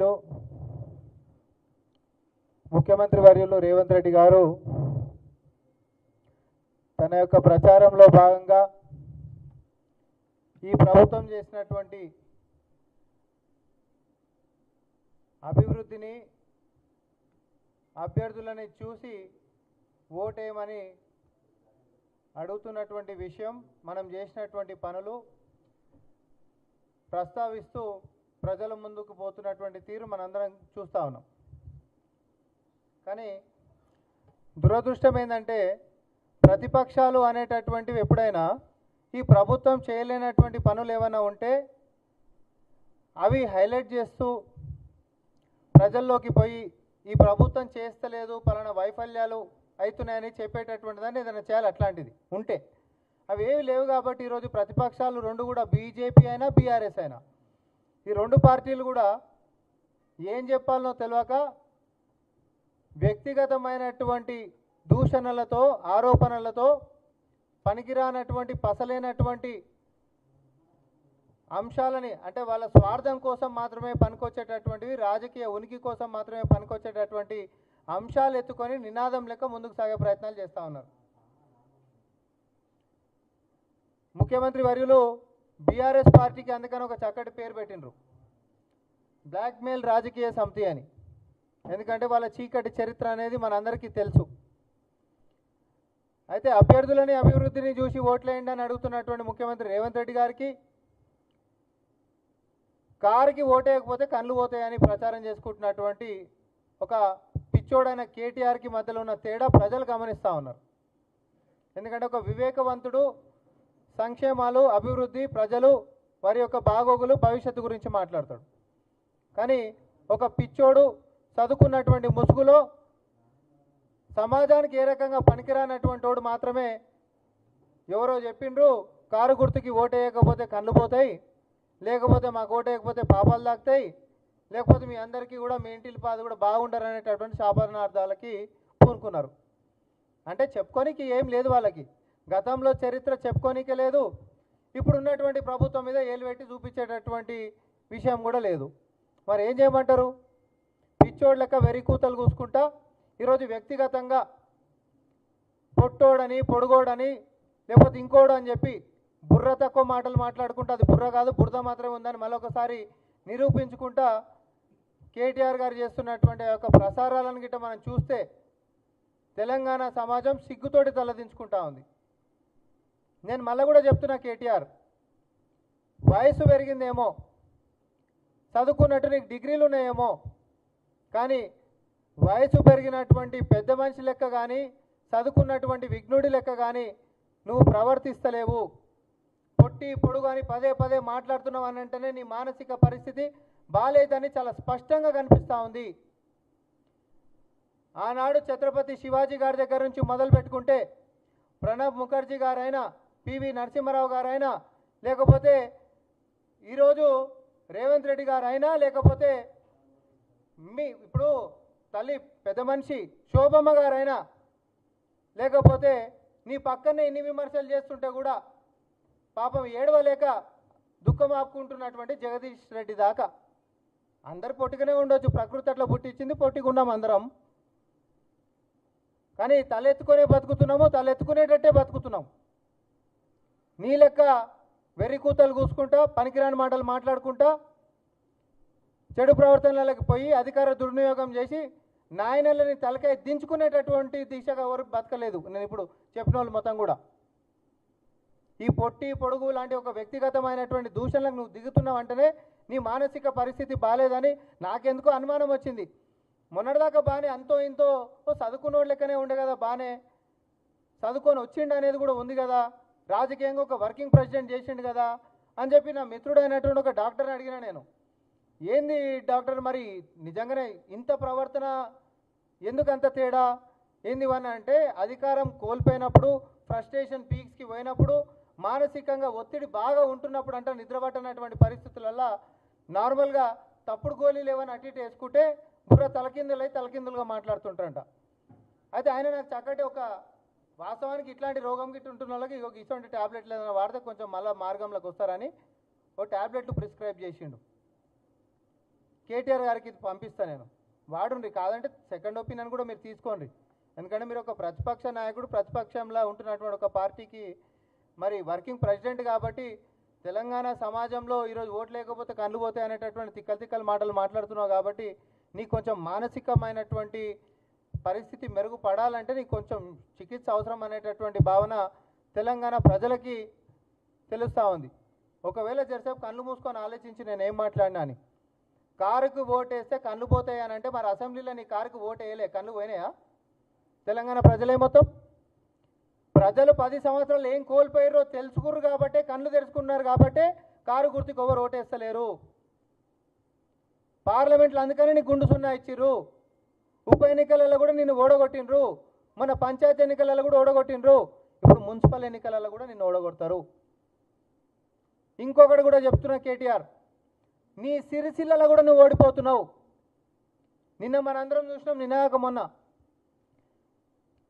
లో ముఖ్యమంత్రి వర్యులు రేవంత్ రెడ్డి గారు తన యొక్క ప్రచారంలో భాగంగా ఈ ప్రభుత్వం చేసినటువంటి అభివృద్ధిని అభ్యర్థులని చూసి ఓటేయమని అడుగుతున్నటువంటి విషయం, మనం చేసినటువంటి పనులు ప్రస్తావిస్తూ ప్రజల ముందుకు పోతున్నటువంటి తీరు మనందరం చూస్తూ ఉన్నాం. కానీ దురదృష్టం ఏంటంటే ప్రతిపక్షాలు అనేటటువంటివి ఎప్పుడైనా ఈ ప్రభుత్వం చేయలేనటువంటి పనులు ఏమైనా ఉంటే అవి హైలైట్ చేస్తూ ప్రజల్లోకి పోయి ఈ ప్రభుత్వం చేస్తలేదు, పలానా వైఫల్యాలు అవుతున్నాయని చెప్పేటటువంటి దాన్ని ఏదైనా చేయాలి. అట్లాంటిది ఉంటే అవి ఏవి లేవు కాబట్టి ఈరోజు ప్రతిపక్షాలు రెండు కూడా బీజేపీ అయినా బీఆర్ఎస్ అయినా ఈ రెండు పార్టీలు కూడా ఏం చెప్పాలనో తెలియక వ్యక్తిగతమైనటువంటి దూషణలతో ఆరోపణలతో పనికిరానటువంటి పసలేనటువంటి అంశాలని, అంటే వాళ్ళ స్వార్థం కోసం మాత్రమే పనికొచ్చేటటువంటివి, రాజకీయ ఉనికి కోసం మాత్రమే పనికొచ్చేటటువంటి అంశాలు ఎత్తుకొని నినాదం లెక్క ముందుకు సాగే ప్రయత్నాలు చేస్తూ ఉన్నారు. ముఖ్యమంత్రి వర్యులు బీఆర్ఎస్ పార్టీకి అందుకని ఒక చక్కటి పేరు పెట్టిండ్రు, బ్లాక్మెయిల్ రాజకీయ సమితి అని. ఎందుకంటే వాళ్ళ చీకటి చరిత్ర అనేది మనందరికీ తెలుసు. అయితే అభ్యర్థులని అభివృద్ధిని చూసి ఓట్లేయండి అని అడుగుతున్నటువంటి ముఖ్యమంత్రి రేవంత్ రెడ్డి గారికి కారుకి ఓటేయకపోతే కళ్ళు పోతాయని ప్రచారం చేసుకుంటున్నటువంటి ఒక పిచ్చోడైన కేటీఆర్కి మధ్యలో ఉన్న తేడా ప్రజలు గమనిస్తూ ఉన్నారు. ఎందుకంటే ఒక వివేకవంతుడు సంక్షేమాలు, అభివృద్ధి, ప్రజలు వారి యొక్క బాగోగులు, భవిష్యత్తు గురించి మాట్లాడతాడు. కానీ ఒక పిచ్చోడు చదువుకున్నటువంటి ముసుగులో సమాజానికి ఏ రకంగా పనికిరానటువంటి వాడు మాత్రమే ఎవరో చెప్పిండ్రు కారు గుర్తుకి ఓటేయకపోతే కళ్ళు పోతాయి, లేకపోతే మాకు ఓటేయకపోతే పాపాలు తాకుతాయి, లేకపోతే మీ అందరికీ కూడా మీ ఇంటిల పాద కూడా బాగుండరు అనేటటువంటి శాపనార్థాలకి పూనుకున్నారు. అంటే చెప్పుకోనికి ఏం లేదు వాళ్ళకి, గతంలో చరిత్ర చెప్పుకోనికే లేదు, ఇప్పుడు ఉన్నటువంటి ప్రభుత్వం మీద ఏలు పెట్టి చూపించేటటువంటి విషయం కూడా లేదు. మరి ఏం చేయమంటారు? పిచ్చోడు లెక్క వెరి కూతలు కూసుకుంటా ఈరోజు వ్యక్తిగతంగా పొట్టోడని, పొడుగోడని, లేకపోతే ఇంకోడు అని చెప్పి బుర్ర తక్కువ మాటలు మాట్లాడుకుంటా, అది బుర్ర కాదు బురద మాత్రమే ఉందని మళ్ళొకసారి నిరూపించుకుంటా కేటీఆర్ గారు చేస్తున్నటువంటి యొక్క ప్రసారాలను గిట్ట మనం చూస్తే తెలంగాణ సమాజం సిగ్గుతోటి తలదించుకుంటా ఉంది. నేను మళ్ళీ కూడా చెప్తున్నా, కేటీఆర్ వయసు పెరిగిందేమో, చదువుకున్నట్టు నీకు డిగ్రీలు ఉన్నాయేమో, కానీ వయసు పెరిగినటువంటి పెద్ద మనిషి లెక్క కానీ చదువుకున్నటువంటి విఘ్నుడి లెక్క కానీ నువ్వు ప్రవర్తిస్తలేవు. పొట్టి పొడుగు అని పదే పదే మాట్లాడుతున్నావు అని అంటేనే నీ మానసిక పరిస్థితి బాలేదని చాలా స్పష్టంగా కనిపిస్తూ ఉంది. ఆనాడు ఛత్రపతి శివాజీ గారి దగ్గర నుంచి మొదలు పెట్టుకుంటే ప్రణబ్ ముఖర్జీ గారైనా, పివి నరసింహారావు గారైనా, లేకపోతే ఈరోజు రేవంత్ రెడ్డి గారైనా, లేకపోతే ఇప్పుడు తల్లి పెద్ద మనిషి శోభమ్మ గారైనా, లేకపోతే నీ పక్కనే ఇన్ని విమర్శలు చేస్తుంటే కూడా పాపం ఏడవలేక దుఃఖం ఆపుకుంటున్నటువంటి జగదీష్ రెడ్డి దాకా అందరు పొట్టిగానే ఉండొచ్చు, ప్రకృతి అట్లా పుట్టించింది, పొట్టిగా ఉన్నాం అందరం. కానీ తలెత్తుకునే బతుకుతున్నాము, తలెత్తుకునేటట్టే బతుకుతున్నాం. నీ లెక్క వెర్రి కూతలు కూసుకుంటా, పనికిరాని మాటలు మాట్లాడుకుంటా, చెడు ప్రవర్తనలకు పోయి అధికార దుర్వినియోగం చేసి నాయనలని తలకాయ దించుకునేటటువంటి దిశగా ఎవరు బతకలేదు. నేను ఇప్పుడు చెప్పిన వాళ్ళు మొత్తం కూడా ఈ పొట్టి పొడుగు లాంటి ఒక వ్యక్తిగతమైనటువంటి దూషణలకు నువ్వు దిగుతున్నావు అంటేనే నీ మానసిక పరిస్థితి బాగాలేదని నాకెందుకో అనుమానం వచ్చింది. మొన్నటిదాకా బాగానే అంతో ఇంతో చదువుకున్నోడు లెక్కనే ఉండే కదా, బాగానే చదువుకొని వచ్చిండు అనేది కూడా ఉంది కదా, రాజకీయంగా ఒక వర్కింగ్ ప్రెసిడెంట్ చేసిండు కదా అని చెప్పి నా మిత్రుడైనటువంటి ఒక డాక్టర్ని అడిగినా నేను, ఏంది డాక్టర్ మరి నిజంగానే ఇంత ప్రవర్తన ఎందుకు అంత తేడా ఏంది అని అంటే, అధికారం కోల్పోయినప్పుడు, ఫ్రస్ట్రేషన్ పీక్స్కి పోయినప్పుడు, మానసికంగా ఒత్తిడి బాగా ఉంటున్నప్పుడు అంట నిద్రపట్టనటువంటి పరిస్థితులలో నార్మల్గా తప్పుడు గోళీలు ఏమైనా అటు ఇటు వేసుకుంటే బుర్ర తలకిందులై తలకిందులుగా మాట్లాడుతుంటారంట. అయితే ఆయన నాకు చక్కటి ఒక వాస్తవానికి ఇట్లాంటి రోగం గిట్టు ఉంటున్న వాళ్ళకి ఇటువంటి ట్యాబ్లెట్లు ఏదైనా వాడితే కొంచెం మళ్ళీ మార్గంలోకి వస్తారని ఓ ట్యాబ్లెట్లు ప్రిస్క్రైబ్ చేసిండు. కేటీఆర్ గారికి ఇది పంపిస్తాను నేను, వాడుండ్రి, కాదంటే సెకండ్ ఒపీనియన్ కూడా మీరు తీసుకోండి. ఎందుకంటే మీరు ఒక ప్రతిపక్ష నాయకుడు, ప్రతిపక్షంలో ఉంటున్నటువంటి ఒక పార్టీకి మరి వర్కింగ్ ప్రెసిడెంట్ కాబట్టి తెలంగాణ సమాజంలో ఈరోజు ఓట్లు లేకపోతే కళ్ళు పోతాయి అనేటటువంటి తిక్కలు మాటలు మాట్లాడుతున్నావు కాబట్టి నీకు కొంచెం మానసికమైనటువంటి పరిస్థితి మెరుగుపడాలంటే నీకు కొంచెం చికిత్స అవసరం అనేటటువంటి భావన తెలంగాణ ప్రజలకి తెలుస్తూ ఉంది. ఒకవేళ జరసేపు కళ్ళు మూసుకొని ఆలోచించి నేను ఏం మాట్లాడినా అని, కారుకు ఓటేస్తే కళ్ళు పోతాయి అని అంటే మరి అసెంబ్లీలో నీ కారుకు ఓటు వేయలే, కళ్ళు పోయినాయా? తెలంగాణ ప్రజలే మొత్తం ప్రజలు 10 సంవత్సరాలు ఏం కోల్పోయారో తెలుసుకుర్రు కాబట్టే, కళ్ళు తెరుచుకున్నారు కాబట్టే కారు గుర్తుకు ఎవరు ఓటేస్తలేరు. పార్లమెంట్లో అందుకని నీకు గుండు సున్నా ఇచ్చిర్రు, ఉప ఎన్నికలలో కూడా నిన్ను ఓడగొట్టినరు, మన పంచాయతీ ఎన్నికలలో కూడా ఓడగొట్టినరు, ఇప్పుడు మున్సిపల్ ఎన్నికలలో కూడా నిన్ను ఓడగొడతారు. ఇంకొకటి కూడా చెప్తున్నా కేటీఆర్, నీ సిరిసిల్లలో కూడా నువ్వు ఓడిపోతున్నావు. నిన్న మనందరం చూసినాం, నిన్నగాక మొన్న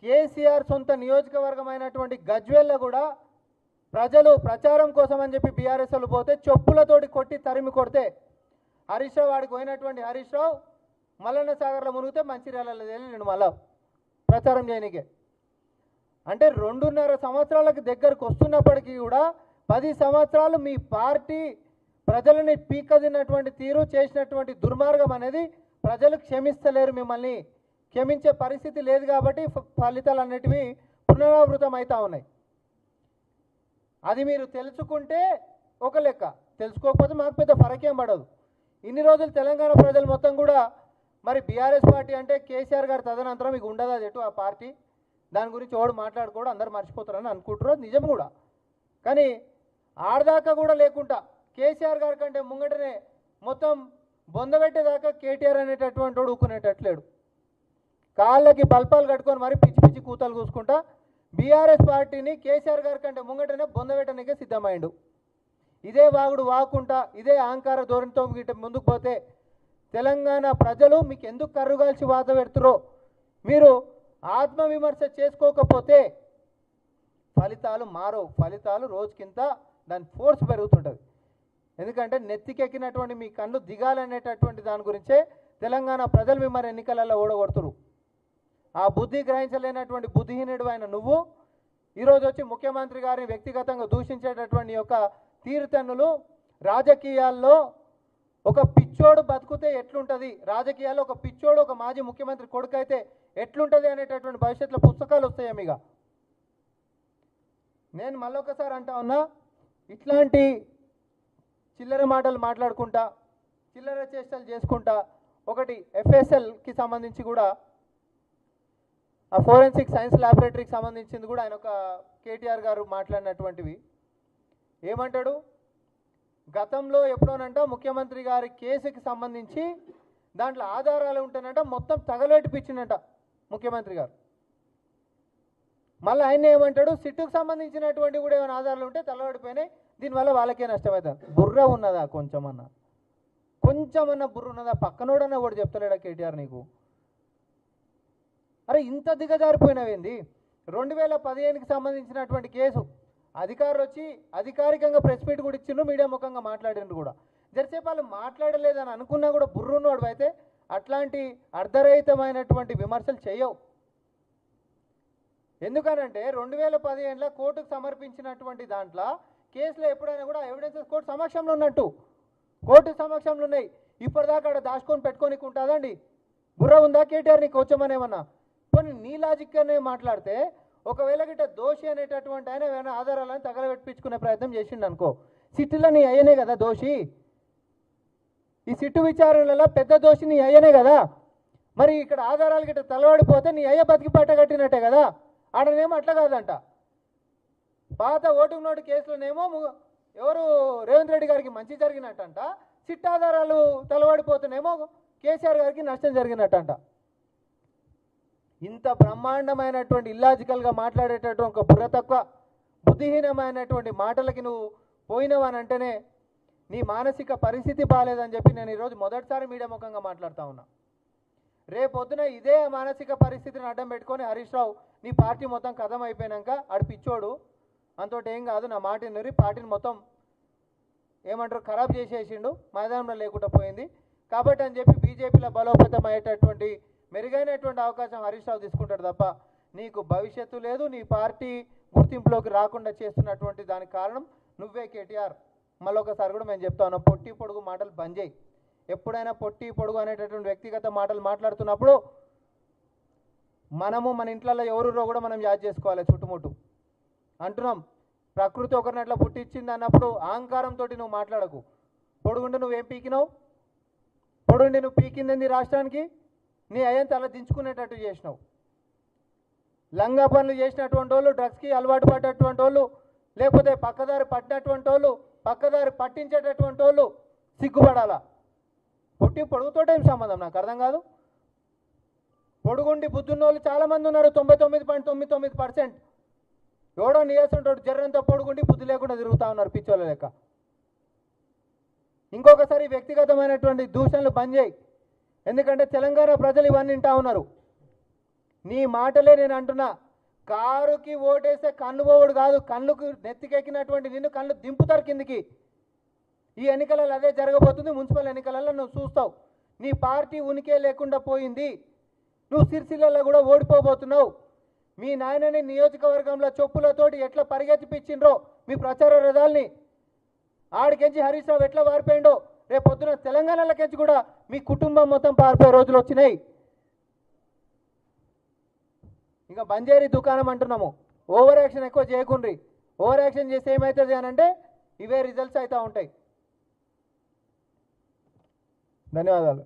కేసీఆర్ సొంత నియోజకవర్గమైనటువంటి గజ్వేల్లో కూడా ప్రజలు ప్రచారం కోసం అని చెప్పి బీఆర్ఎస్ వాళ్ళు పోతే చెప్పులతోటి కొట్టి తరిమి కొడితే హరీష్ రావు వాడికి పోయినటువంటి హరీష్ రావు మల్లన్న సాగర్లో మునిగితే మంచిర్యాలలో వెళ్ళిండు మళ్ళా ప్రచారం చేయనికే. అంటే 2.5 సంవత్సరాలకు దగ్గరకు వస్తున్నప్పటికీ కూడా 10 సంవత్సరాలు మీ పార్టీ ప్రజలని పీకదిన్నటువంటి తీరు, చేసినటువంటి దుర్మార్గం అనేది ప్రజలు క్షమిస్తలేరు. మిమ్మల్ని క్షమించే పరిస్థితి లేదు కాబట్టి ఫలితాలు అన్నిటివి పునరావృతం అవుతూ ఉన్నాయి. అది మీరు తెలుసుకుంటే ఒక లెక్క, తెలుసుకోకపోతే మాకు పెద్ద ఫరకేం పడదు. ఇన్ని రోజులు తెలంగాణ ప్రజలు మొత్తం కూడా మరి బీఆర్ఎస్ పార్టీ అంటే కేసీఆర్ గారు తదనంతరం మీకు ఉండదు అది ఎటు ఆ పార్టీ, దాని గురించి ఎవడు మాట్లాడుకోవడం అందరు మర్చిపోతారని అనుకుంటారు, నిజం కూడా. కానీ ఆడదాకా కూడా లేకుండా కేసీఆర్ గారి కంటే ముంగటనే మొత్తం బొందబెట్టేదాకా కేటీఆర్ అనేటటువంటి వాడు ఊకునేటట్లేడు. కాళ్ళకి బల్పాలు కట్టుకొని మరి పిచ్చి పిచ్చి కూతలు కూసుకుంటా బీఆర్ఎస్ పార్టీని కేసీఆర్ గారి కంటే ముంగటనే బొందబెట్టడానికే సిద్ధమైండు. ఇదే వాగుడు వాకుంటా, ఇదే అహంకార ధోరణితో గిట్ట ముందుకు పోతే తెలంగాణ ప్రజలు మీకు ఎందుకు కర్రుగాల్చి వాత పెడుతురో మీరు ఆత్మవిమర్శ చేసుకోకపోతే ఫలితాలు మారవు. ఫలితాలు రోజుకింత దాని ఫోర్స్ పెరుగుతుంటుంది. ఎందుకంటే నెత్తికెక్కినటువంటి మీ కన్ను దిగాలనేటటువంటి దాని గురించే తెలంగాణ ప్రజలు మిమ్మల్ని ఎన్నికలలో ఓడగొడుతురు. ఆ బుద్ధి గ్రహించలేనటువంటి బుద్ధిహీనుడు అయిన నువ్వు ఈరోజు వచ్చి ముఖ్యమంత్రి గారిని వ్యక్తిగతంగా దూషించేటటువంటి యొక్క తీరుతెన్నులు రాజకీయాల్లో ఒక పిచ్చోడు బతుకుతే ఎట్లుంటుంది, రాజకీయాల్లో ఒక పిచ్చోడు ఒక మాజీ ముఖ్యమంత్రి కొడుకు అయితే ఎట్లుంటుంది అనేటటువంటి భవిష్యత్తులో పుస్తకాలు వస్తాయేమిగా. నేను మళ్ళొకసారి అంటా ఉన్నా, ఇట్లాంటి చిల్లర మాటలు మాట్లాడుకుంటా, చిల్లర చేష్టలు చేసుకుంటా, ఒకటి ఎఫ్ఎస్ఎల్కి సంబంధించి కూడా ఆ ఫోరెన్సిక్ సైన్స్ ల్యాబొరేటరీకి సంబంధించింది కూడా ఆయన ఒక కేటీఆర్ గారు మాట్లాడినటువంటివి ఏమంటాడు, గతంలో ఎప్పుడోనంట ముఖ్యమంత్రి గారి కేసుకి సంబంధించి దాంట్లో ఆధారాలు ఉంటానంట మొత్తం తగలబెట్టిపించిందంట ముఖ్యమంత్రి గారు. మళ్ళీ ఆయన ఏమంటాడు, సిట్టుకు సంబంధించినటువంటి కూడా ఏమైనా ఆధారాలు ఉంటే తగలబడిపోయినాయి, దీనివల్ల వాళ్ళకే నష్టమవుతుంది. బుర్ర ఉన్నదా కొంచెమన్నా బుర్ర ఉన్నదా? పక్కనోడన్నా కూడా చెప్తలేడా కేటీఆర్ నీకు? అరే ఇంత దిగజారిపోయినవేంది? 2015కి సంబంధించినటువంటి కేసు అధికారులు వచ్చి అధికారికంగా ప్రెస్ మీట్ కూడా ఇచ్చిండ్రు, మీడియా ముఖంగా మాట్లాడిండ్రు కూడా. జరసేపు వాళ్ళు మాట్లాడలేదని అనుకున్నా కూడా బుర్రున్నోడు అయితే అట్లాంటి అర్ధరహితమైనటువంటి విమర్శలు చేయవు. ఎందుకనంటే 2015లో కోర్టుకు సమర్పించినటువంటి దాంట్లో కేసులో ఎప్పుడైనా కూడా ఎవిడెన్సెస్ కోర్టు సమక్షంలో ఉన్నట్టు, కోర్టు సమక్షంలో ఉన్నాయి. ఇప్పటిదాకా అక్కడ దాచుకొని పెట్టుకోనికి ఉంటుందండి? బుర్ర ఉందా కేటీఆర్ నీకు వచ్చామనేమన్నా? కొన్ని నీ లాజిక్గానే మాట్లాడితే ఒకవేళ గిట్ట దోషి అనేటటువంటి ఆయన ఏమైనా ఆధారాలను తగలబెట్టించుకునే ప్రయత్నం చేసిండు అనుకో, సిట్టులో నీ అయ్యనే కదా దోషి. ఈ సిట్టు విచారణలో పెద్ద దోషి నీ అయ్యనే కదా. మరి ఇక్కడ ఆధారాలు గిట్ట తలబడిపోతే నీ అయ్య బతికి పట్ట కట్టినట్టే కదా. ఆడనేమో అట్లా కాదంట. పాత ఓటింగ్ నోటు కేసులోనేమో ఎవరు రేవంత్ రెడ్డి గారికి మంచి జరిగినట్టంట, సిట్ ఆధారాలు తలబడిపోతేనేమో కేసీఆర్ గారికి నష్టం జరిగినట్టంట. ఇంత బ్రహ్మాండమైనటువంటి ఇల్లాజికల్గా మాట్లాడేటటువంటి ఒక బుర్ర తక్కువ బుద్ధిహీనమైనటువంటి మాటలకి నువ్వు పోయినవనంటేనే నీ మానసిక పరిస్థితి బాగాలేదని చెప్పి నేను ఈరోజు మొదటిసారి మీడియా ముఖంగా మాట్లాడుతూ ఉన్నా. రేపొద్దున ఇదే మానసిక పరిస్థితిని అడ్డం పెట్టుకొని హరీష్ రావు నీ పార్టీ మొత్తం కథం అయిపోయినాక ఆడు పిచ్చోడు అంతోటి ఏం కాదు నా మాట పార్టీని మొత్తం ఏమంటారు ఖరాబ్ చేసేసిండు, మైదానంలో లేకుండా పోయింది కాబట్టి అని చెప్పి బీజేపీలో బలోపేతం అయ్యేటటువంటి మెరుగైనటువంటి అవకాశం హరీష్ రావు తీసుకుంటాడు తప్ప నీకు భవిష్యత్తు లేదు. నీ పార్టీ గుర్తింపులోకి రాకుండా చేస్తున్నటువంటి దానికి కారణం నువ్వే కేటీఆర్. మళ్ళొకసారి కూడా మేము చెప్తా ఉన్నాం, పొట్టి పొడుగు మాటలు బంద్ చేయి. ఎప్పుడైనా పొట్టి పొడుగు అనేటటువంటి వ్యక్తిగత మాటలు మాట్లాడుతున్నప్పుడు మనము మన ఇంట్లలో ఎవరురో కూడా మనం యాద్ చేసుకోవాలి. చుట్టుముట్టు అంటున్నాం, ప్రకృతి ఒకరిని అట్లా పుట్టించింది అన్నప్పుడు అహంకారంతో నువ్వు మాట్లాడకు. పొడుగుండి నువ్వేం పీకినావు? పొడుగుండి నువ్వు పీకింది రాష్ట్రానికి నీ అయ్యంత అలా దించుకునేటట్టు చేసినావు. లంగా పనులు చేసినటువంటి వాళ్ళు, డ్రగ్స్కి అలవాటు పడ్డటువంటి వాళ్ళు, లేకపోతే పక్కదారి పట్టినటువంటి వాళ్ళు, పక్కదారి పట్టించేటటువంటి వాళ్ళు సిగ్గుపడాలా. పొట్టి పొడుగుతోటే ఏం సంబంధం నాకు అర్థం కాదు. పొడుగుండి బుద్ధున్న వాళ్ళు చాలామంది ఉన్నారు, 99.99%. ఎవడో నీయేస్తుంటాడు జర్రంతో పొడుగుండి బుద్ధి లేకుండా తిరుగుతూ ఉన్నారు పిచ్చోళ్ళ లెక్క. ఇంకొకసారి వ్యక్తిగతమైనటువంటి దూషణలు బంద్ చేయి. ఎందుకంటే తెలంగాణ ప్రజలు ఇవన్నీ వింటా ఉన్నారు. నీ మాటలే నేను అంటున్నా, కారుకి ఓటేస్తే కళ్ళు పోవుడు కాదు, కళ్ళుకు నెత్తికెక్కినటువంటి నిన్ను కళ్ళు దింపుతారు కిందికి. ఈ ఎన్నికలలో అదే జరగబోతుంది. మున్సిపల్ ఎన్నికలలో నువ్వు చూస్తావు. నీ పార్టీ ఉనికే లేకుండా పోయింది. నువ్వు సిరిసిల్లలో కూడా ఓడిపోబోతున్నావు. మీ నాయనని నియోజకవర్గంలో చెప్పులతోటి ఎట్లా పరిగెత్తిపించిండ్రో మీ ప్రచార రథాల్ని, ఆడికెంచి హరీష్ రావు ఎట్లా పారిపోయిండో, రేపు పొద్దున తెలంగాణలోకెంచి కూడా మీ కుటుంబం మొత్తం పారిపోయే రోజులు వచ్చినాయి. ఇంకా బంజేరి దుకాణం అంటున్నాము. ఓవర్ యాక్షన్ ఎక్కువ చేయకుండ్రి. ఓవర్ యాక్షన్ చేస్తే ఏమవుతుంది అని అంటే ఇవే రిజల్ట్స్ అవుతూ ఉంటాయి. ధన్యవాదాలు.